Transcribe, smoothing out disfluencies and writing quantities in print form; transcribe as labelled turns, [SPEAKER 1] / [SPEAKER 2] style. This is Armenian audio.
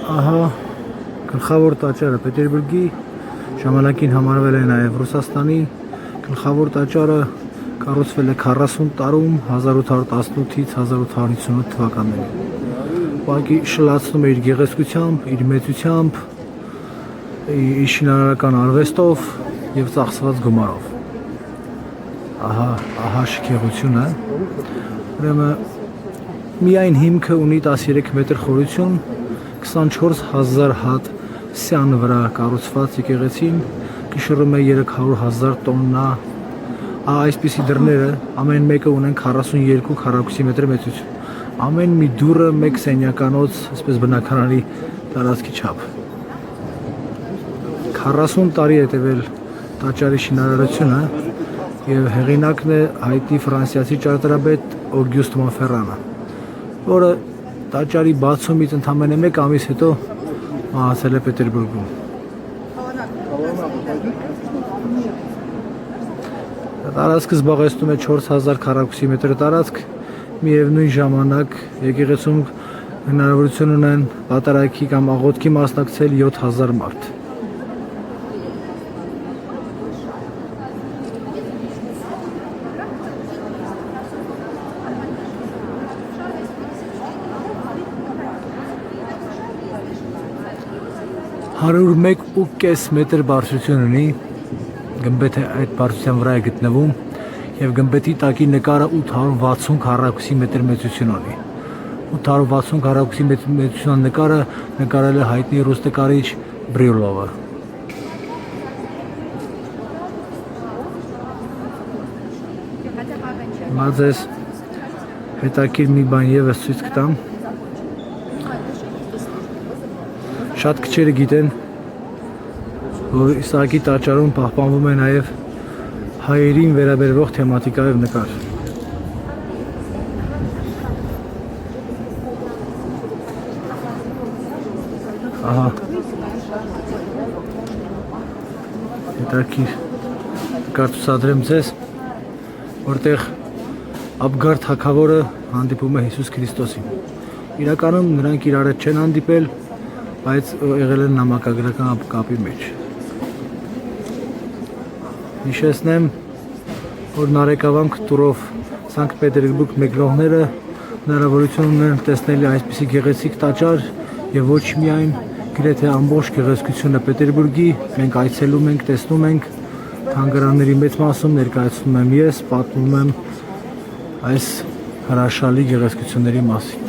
[SPEAKER 1] Ահա գլխավոր տաճարը Պետերբուրգի ժամանակին համարվել է նաև Ռուսաստանի գլխավոր տաճարը կառուցվել է 40 տարում 1818-ից 1858 թվականներին։ Ուղղակի շլացնում է իր գեղեցկությամբ, իր մեծությամբ, իր շինարարական արվեստով եւ ծախսված գումարով։ Ահա շքեղությունը։ Ուրեմն միայն հիմքը ունի 13 մետր խորություն, 24,000 հատ սյան վրա կառուցված եկեղեցին կշռում է 300,000 տոննա։ Այսպիսի դռները ամեն մեկը ունեն 42 քառակուսի մետր մեծություն։ Ամեն մի դուռը մեկ սենյականոց, այսպես բնակարանի տարածքի չափ։ 40 տարի է տևել տաճարի շինարարությունը եւ հեղինակն է հայտնի ֆրանսիացի ճարտարապետ Օգյուստ Մոնֆերանը, որը տաճարի բացումից ընդամենը 1 ամիս հետո մահացել է Պետերբուրգում։ Տարածքը զբաղեցնում է 4000 քառակուսի մետր տարածք, միևնույն ժամանակ եկեղեցում հնարավորություն ունեն պատարագի կամ աղոթքի մասնակցել 7000 մարդ։ «101.5 մետր բարձրություն ունի, գմբեթը այդ բարձրության վրա է գտնվում եւ գմբեթի տակի նկարը 860 քառակուսի մետր մեծություն ունի։ 860 քառակուսի մեծության նկարը նկարել է հայտնի ռուս նկարիչ Բրիլովը։ Մազես հետաքրքիր մի բան եւս ցույց կտամ։ Շատ քչերը գիտեն, որ Իսահակի տաճարում պահպանվում է նաև հայերին վերաբերվող թեմատիկայով նկար։ Ահա հետաքրքիր նկար ցուցադրեմ ձեզ, որտեղ Աբգար թագավորը հանդիպում է Հիսուս Քրիստոսին։ Իրականում նրանք իրար հետ չեն հանդիպել, բայց եղել են նամակագրական կապի մեջ։ Հիշեցնեմ, որ Նարեկավանք տուրով Սանկտ Պետերբուրգ մեկնողները հնարավորություն ունեն տեսնել այսպիսի գեղեցիկ տաճար եւ ոչ միայն գրեթե ամբողջ գեղեցկությունը Պետերբուրգի մենք այցելում ենք, տեսնում ենք, թանգարանների մեծ մասում ներկայացնում եմ ես, պատմում եմ այս հրաշալի գեղեցկությունների մասին։